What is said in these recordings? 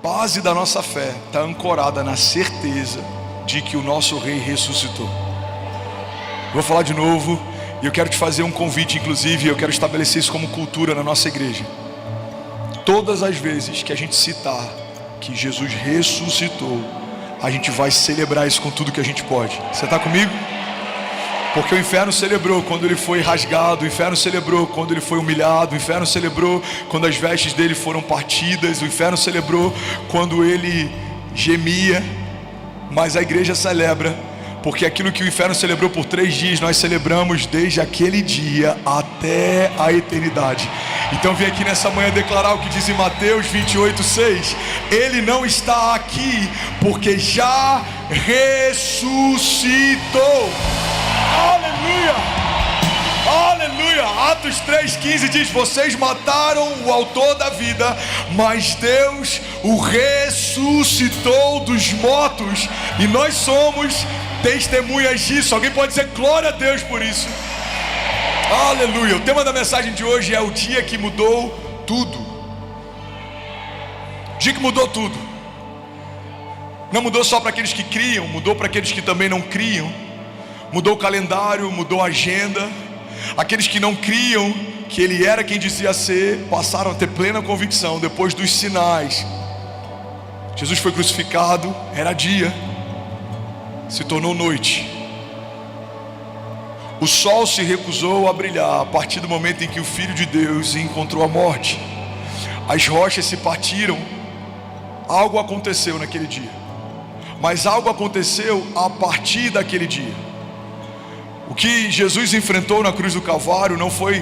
base da nossa fé está ancorada na certeza de que o nosso Rei ressuscitou. Vou falar de novo, e eu quero te fazer um convite, inclusive, eu quero estabelecer isso como cultura na nossa igreja. Todas as vezes que a gente citar que Jesus ressuscitou, a gente vai celebrar isso com tudo que a gente pode. Você está comigo? Porque o inferno celebrou quando ele foi rasgado, o inferno celebrou quando ele foi humilhado, o inferno celebrou quando as vestes dele foram partidas, o inferno celebrou quando ele gemia. Mas a igreja celebra, porque aquilo que o inferno celebrou por 3 dias, nós celebramos desde aquele dia até a eternidade. Então vim aqui nessa manhã declarar o que diz em Mateus 28:6. Ele não está aqui porque já ressuscitou. Aleluia! Aleluia! Atos 3:15 diz: vocês mataram o autor da vida, mas Deus o ressuscitou dos mortos, e nós somos testemunhas disso. Alguém pode dizer glória a Deus por isso? Aleluia! O tema da mensagem de hoje é o dia que mudou tudo. O dia que mudou tudo. Não mudou só para aqueles que criam, mudou para aqueles que também não criam. Mudou o calendário, mudou a agenda. Aqueles que não criam que ele era quem dizia ser, passaram a ter plena convicção depois dos sinais. Jesus foi crucificado, era dia, se tornou noite. O sol se recusou a brilhar a partir do momento em que o Filho de Deus encontrou a morte. As rochas se partiram. Algo aconteceu naquele dia, mas algo aconteceu a partir daquele dia. O que Jesus enfrentou na cruz do Calvário não foi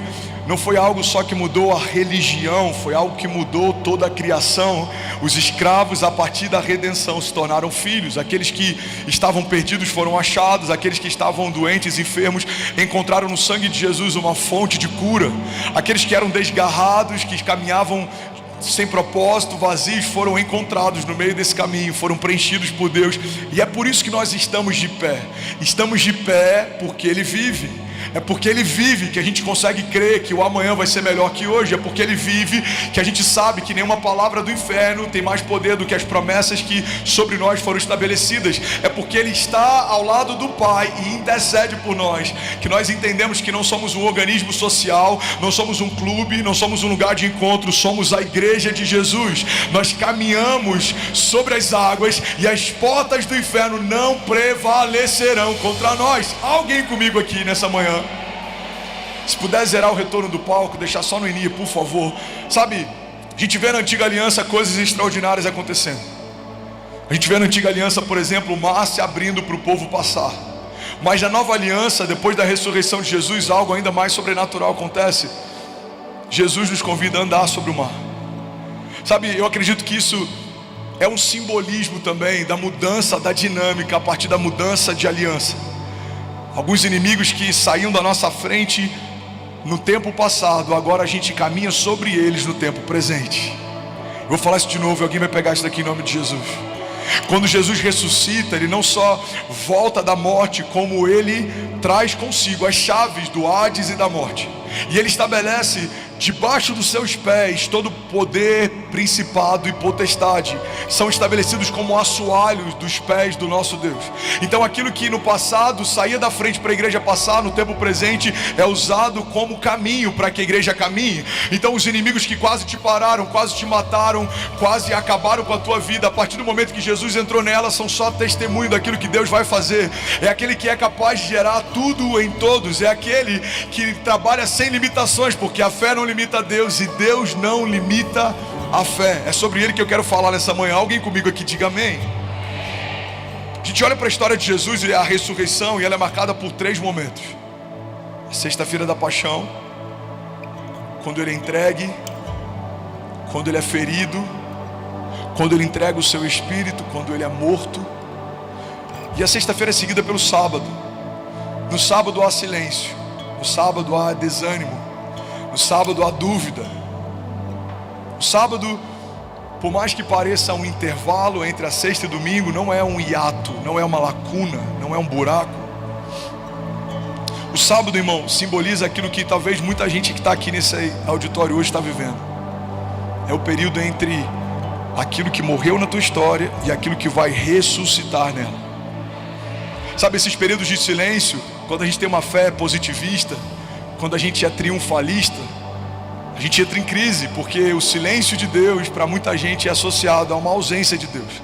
algo só que mudou a religião, foi algo que mudou toda a criação. Os escravos, a partir da redenção, se tornaram filhos. Aqueles que estavam perdidos foram achados. Aqueles que estavam doentes, enfermos, encontraram no sangue de Jesus uma fonte de cura. Aqueles que eram desgarrados, que caminhavam sem propósito, vazios, foram encontrados no meio desse caminho, foram preenchidos por Deus. E é por isso que nós estamos de pé. Estamos de pé porque Ele vive. É porque Ele vive que a gente consegue crer que o amanhã vai ser melhor que hoje. É porque Ele vive que a gente sabe que nenhuma palavra do inferno tem mais poder do que as promessas que sobre nós foram estabelecidas. É porque Ele está ao lado do Pai e intercede por nós, que nós entendemos que não somos um organismo social, não somos um clube, não somos um lugar de encontro, somos a igreja de Jesus. Nós caminhamos sobre as águas e as portas do inferno não prevalecerão contra nós. Alguém comigo aqui nessa manhã? Se puder zerar o retorno do palco, deixar só no início, por favor. Sabe, a gente vê na antiga aliança coisas extraordinárias acontecendo. A gente vê na antiga aliança, por exemplo, o mar se abrindo para o povo passar. Mas na nova aliança, depois da ressurreição de Jesus, algo ainda mais sobrenatural acontece. Jesus nos convida a andar sobre o mar. Sabe, eu acredito que isso é um simbolismo também da mudança da dinâmica a partir da mudança de aliança. Alguns inimigos que saíam da nossa frente no tempo passado, agora a gente caminha sobre eles no tempo presente. Eu vou falar isso de novo e alguém vai pegar isso daqui em nome de Jesus. Quando Jesus ressuscita, Ele não só volta da morte, como Ele traz consigo as chaves do Hades e da morte. E Ele estabelece debaixo dos seus pés todo poder, principado e potestade. São estabelecidos como assoalhos dos pés do nosso Deus. Então aquilo que no passado saía da frente para a igreja passar, no tempo presente é usado como caminho para que a igreja caminhe. Então os inimigos que quase te pararam, quase te mataram, quase acabaram com a tua vida, a partir do momento que Jesus entrou nela, são só testemunho daquilo que Deus vai fazer. É aquele que é capaz de gerar tudo em todos. É aquele que trabalha sem limitações, porque a fé não limita a Deus e Deus não limita a fé. É sobre Ele que eu quero falar nessa manhã. Alguém comigo aqui diga amém. A gente olha para a história de Jesus e a ressurreição, e ela é marcada por 3 momentos: a sexta-feira da paixão, quando Ele é entregue, quando Ele é ferido, quando Ele entrega o seu espírito, quando Ele é morto. E a sexta-feira é seguida pelo sábado. No sábado há silêncio, no sábado há desânimo, no sábado há dúvida. O sábado, por mais que pareça um intervalo entre a sexta e domingo, não é um hiato, não é uma lacuna, não é um buraco. O sábado, irmão, simboliza aquilo que talvez muita gente que está aqui nesse auditório hoje está vivendo. É o período entre aquilo que morreu na tua história e aquilo que vai ressuscitar nela. Sabe, esses períodos de silêncio, quando a gente tem uma fé positivista, quando a gente é triunfalista, a gente entra em crise, porque o silêncio de Deus para muita gente é associado a uma ausência de Deus.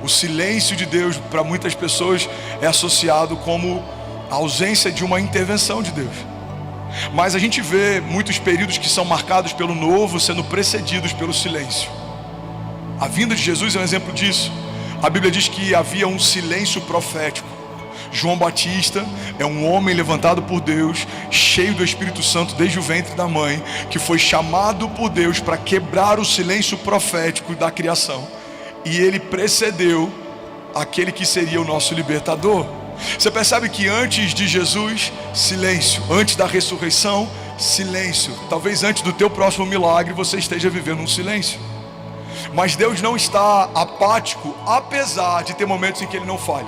O silêncio de Deus para muitas pessoas é associado como a ausência de uma intervenção de Deus. Mas a gente vê muitos períodos que são marcados pelo novo sendo precedidos pelo silêncio. A vinda de Jesus é um exemplo disso. A Bíblia diz que havia um silêncio profético. João Batista é um homem levantado por Deus, cheio do Espírito Santo desde o ventre da mãe, que foi chamado por Deus para quebrar o silêncio profético da criação. E ele precedeu aquele que seria o nosso libertador. Você percebe que antes de Jesus, silêncio. Antes da ressurreição, silêncio. Talvez antes do teu próximo milagre você esteja vivendo um silêncio. Mas Deus não está apático, apesar de ter momentos em que Ele não fale.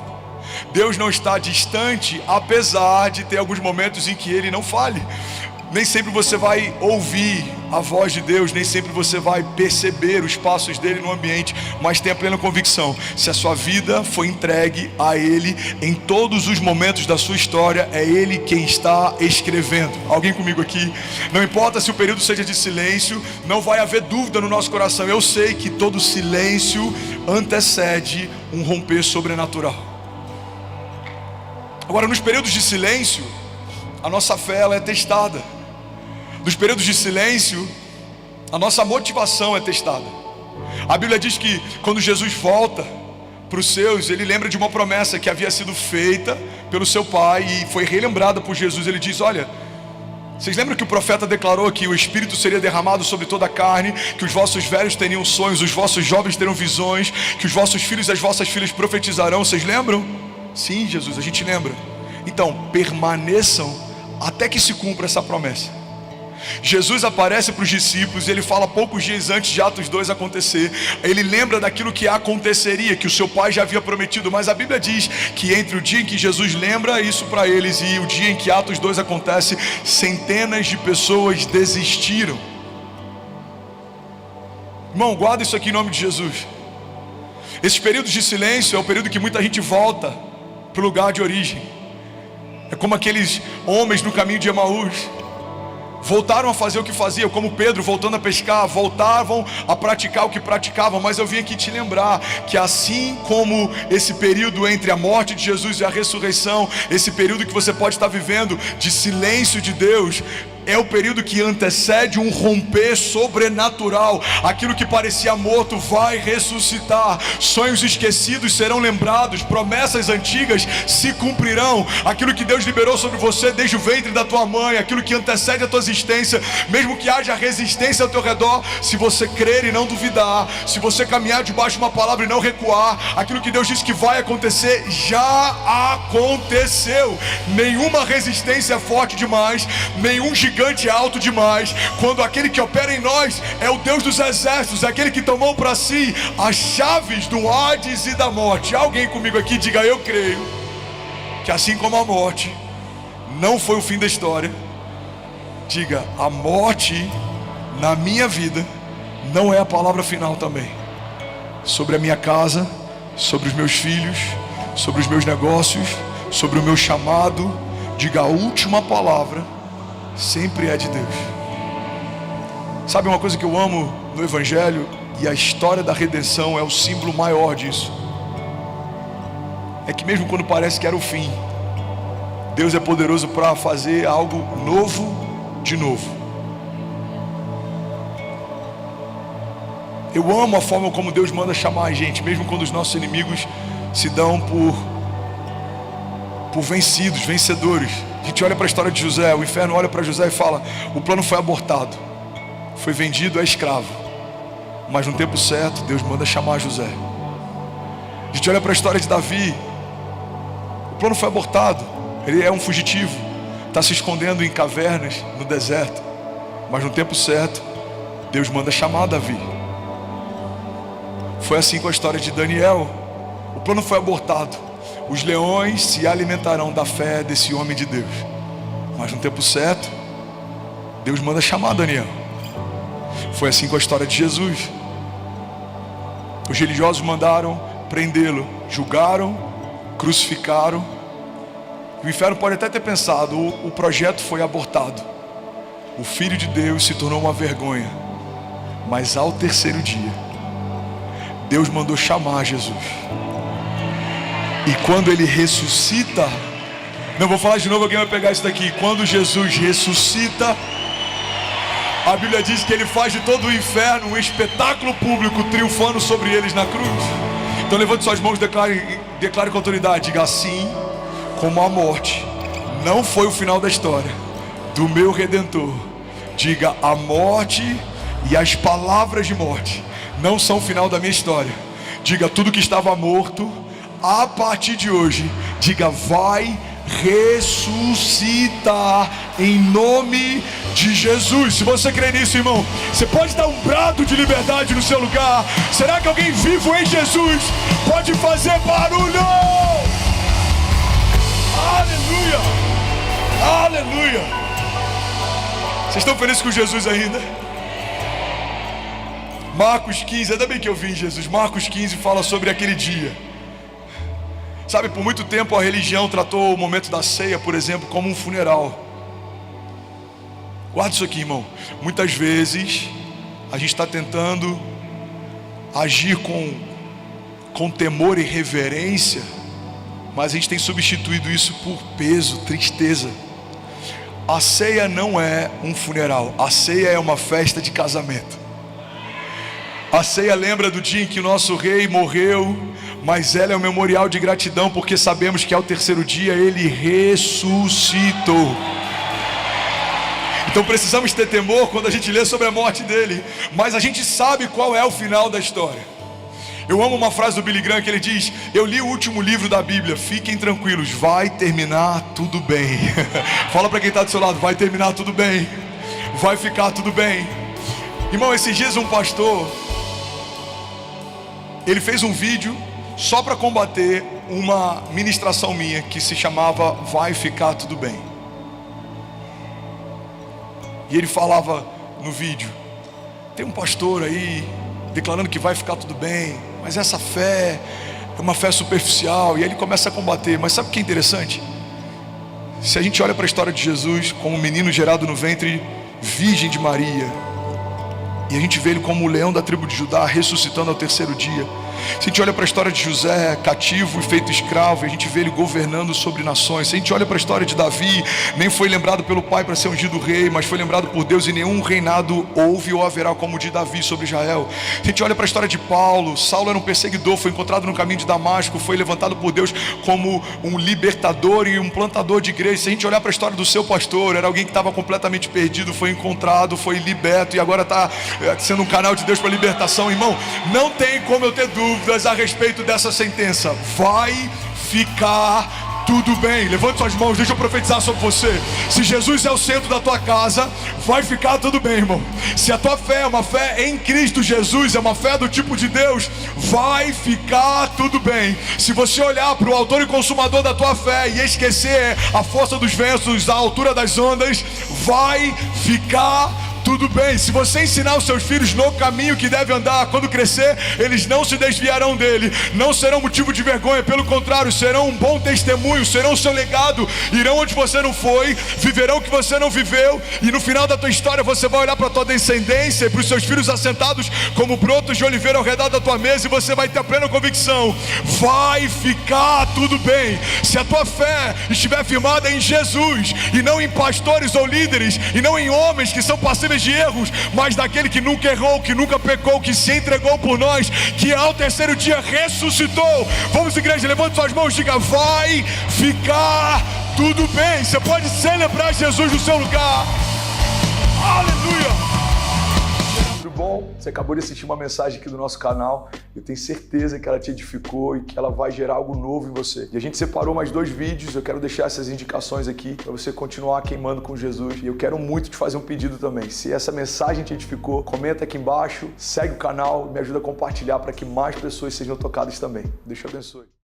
Deus não está distante, apesar de ter alguns momentos em que Ele não fale. Nem sempre você vai ouvir a voz de Deus, nem sempre você vai perceber os passos dele no ambiente, mas tenha plena convicção: se a sua vida foi entregue a Ele, em todos os momentos da sua história, é Ele quem está escrevendo. Alguém comigo aqui? Não importa se o período seja de silêncio, não vai haver dúvida no nosso coração. Eu sei que todo silêncio antecede um romper sobrenatural. Agora, nos períodos de silêncio, a nossa fé ela é testada. Nos períodos de silêncio, a nossa motivação é testada. A Bíblia diz que quando Jesus volta para os seus, ele lembra de uma promessa que havia sido feita pelo seu pai e foi relembrada por Jesus. Ele diz: olha, vocês lembram que o profeta declarou que o Espírito seria derramado sobre toda a carne, que os vossos velhos teriam sonhos, os vossos jovens teriam visões, que os vossos filhos e as vossas filhas profetizarão? Vocês lembram? Sim, Jesus, a gente lembra. Então, permaneçam até que se cumpra essa promessa. Jesus aparece para os discípulos e ele fala poucos dias antes de Atos 2 acontecer. Ele lembra daquilo que aconteceria, que o seu pai já havia prometido. Mas a Bíblia diz que entre o dia em que Jesus lembra isso para eles e o dia em que Atos 2 acontece, centenas de pessoas desistiram. Irmão, guarda isso aqui em nome de Jesus. Esses períodos de silêncio é o período que muita gente volta para o lugar de origem. É como aqueles homens no caminho de Emaús. Voltaram a fazer o que faziam, como Pedro voltando a pescar, voltavam a praticar o que praticavam. Mas eu vim aqui te lembrar que assim como esse período entre a morte de Jesus e a ressurreição, esse período que você pode estar vivendo de silêncio de Deus, é o período que antecede um romper sobrenatural. Aquilo que parecia morto vai ressuscitar. Sonhos esquecidos serão lembrados. Promessas antigas se cumprirão. Aquilo que Deus liberou sobre você desde o ventre da tua mãe, aquilo que antecede a tua existência, mesmo que haja resistência ao teu redor, se você crer e não duvidar, se você caminhar debaixo de uma palavra e não recuar, aquilo que Deus disse que vai acontecer, já aconteceu. Nenhuma resistência é forte demais, nenhum gigante é alto demais, quando aquele que opera em nós é o Deus dos exércitos, aquele que tomou para si as chaves do Hades e da morte. Alguém comigo aqui diga: eu creio que assim como a morte não foi o fim da história, diga: a morte na minha vida não é a palavra final também. Sobre a minha casa, sobre os meus filhos, sobre os meus negócios, sobre o meu chamado, diga: a última palavra sempre é de Deus. Sabe uma coisa que eu amo no Evangelho, e a história da redenção é o símbolo maior disso, é que mesmo quando parece que era o fim, Deus é poderoso para fazer algo novo de novo. Eu amo a forma como Deus manda chamar a gente, mesmo quando os nossos inimigos se dão por vencidos, vencedores. A gente olha para a história de José, o inferno olha para José e fala: o plano foi abortado, foi vendido a escravo, mas no tempo certo Deus manda chamar José. A gente olha para a história de Davi, o plano foi abortado, ele é um fugitivo, está se escondendo em cavernas no deserto, mas no tempo certo Deus manda chamar Davi. Foi assim com a história de Daniel. O plano foi abortado, os leões se alimentarão da fé desse homem de Deus, mas no tempo certo Deus manda chamar Daniel. Foi assim com a história de Jesus. Os religiosos mandaram prendê-lo, julgaram, crucificaram. O inferno pode até ter pensado, o projeto foi abortado. O Filho de Deus se tornou uma vergonha. Mas ao terceiro dia, Deus mandou chamar Jesus. E quando ele ressuscita, não vou falar de novo, alguém vai pegar isso daqui. Quando Jesus ressuscita, a Bíblia diz que ele faz de todo o inferno um espetáculo público, triunfando sobre eles na cruz. Então levante suas mãos e declare com autoridade. Diga: assim como a morte não foi o final da história do meu Redentor. Diga: a morte e as palavras de morte não são o final da minha história. Diga: tudo que estava morto, a partir de hoje, diga, vai ressuscitar em nome de Jesus. Se você crê nisso, irmão, você pode dar um brado de liberdade no seu lugar. Será que alguém vivo em Jesus pode fazer barulho? Aleluia, aleluia. Vocês estão felizes com Jesus ainda? Marcos 15, ainda bem que eu vi em Jesus. Marcos 15 fala sobre aquele dia. Sabe, por muito tempo a religião tratou o momento da ceia, por exemplo, como um funeral. Guarda isso aqui, irmão. Muitas vezes a gente está tentando agir com temor e reverência, mas a gente tem substituído isso por peso, tristeza. A ceia não é um funeral, a ceia é uma festa de casamento. A ceia lembra do dia em que o nosso rei morreu, mas ela é um memorial de gratidão, porque sabemos que ao terceiro dia ele ressuscitou. Então precisamos ter temor quando a gente lê sobre a morte dele, mas a gente sabe qual é o final da história. Eu amo uma frase do Billy Graham que ele diz: eu li o último livro da Bíblia, fiquem tranquilos, vai terminar tudo bem. Fala para quem está do seu lado: vai terminar tudo bem, vai ficar tudo bem. Irmão, esses dias um pastor, ele fez um vídeo só para combater uma ministração minha que se chamava Vai Ficar Tudo Bem. E ele falava no vídeo: tem um pastor aí declarando que vai ficar tudo bem, mas essa fé é uma fé superficial. E aí ele começa a combater. Mas sabe o que é interessante? Se a gente olha para a história de Jesus como um menino gerado no ventre virgem de Maria, e a gente vê ele como o leão da tribo de Judá ressuscitando ao terceiro dia. Se a gente olha para a história de José, cativo e feito escravo, e a gente vê ele governando sobre nações. Se a gente olha para a história de Davi, nem foi lembrado pelo pai para ser ungido rei, mas foi lembrado por Deus, e nenhum reinado houve ou haverá como o de Davi sobre Israel. Se a gente olha para a história de Paulo, Saulo era um perseguidor, foi encontrado no caminho de Damasco, foi levantado por Deus como um libertador e um plantador de igreja. Se a gente olhar para a história do seu pastor, era alguém que estava completamente perdido, foi encontrado, foi liberto, e agora está sendo um canal de Deus para libertação. Irmão, não tem como eu ter dúvidas a respeito dessa sentença. Vai ficar tudo bem. Levante suas mãos, deixa eu profetizar sobre você. Se Jesus é o centro da tua casa, vai ficar tudo bem, irmão. Se a tua fé é uma fé em Cristo Jesus, é uma fé do tipo de Deus, vai ficar tudo bem. Se você olhar para o autor e consumador da tua fé e esquecer a força dos ventos, a altura das ondas, vai ficar tudo bem. Se você ensinar os seus filhos no caminho que deve andar, quando crescer, eles não se desviarão dele, não serão motivo de vergonha, pelo contrário, serão um bom testemunho, serão o seu legado, irão onde você não foi, viverão o que você não viveu, e no final da tua história você vai olhar para a tua descendência e para os seus filhos assentados como brotos de oliveira ao redor da tua mesa, e você vai ter a plena convicção: vai ficar tudo bem. Se a tua fé estiver firmada em Jesus, e não em pastores ou líderes, e não em homens que são passíveis de erros, mas daquele que nunca errou, que nunca pecou, que se entregou por nós, que ao terceiro dia ressuscitou. Vamos, igreja, levante suas mãos e diga: vai ficar tudo bem. Você pode celebrar Jesus no seu lugar. Aleluia. Tudo bom? Você acabou de assistir uma mensagem aqui do nosso canal. Eu tenho certeza que ela te edificou e que ela vai gerar algo novo em você. E a gente separou mais 2 vídeos. Eu quero deixar essas indicações aqui para você continuar queimando com Jesus. E eu quero muito te fazer um pedido também. Se essa mensagem te edificou, comenta aqui embaixo, segue o canal, me ajuda a compartilhar para que mais pessoas sejam tocadas também. Deus te abençoe.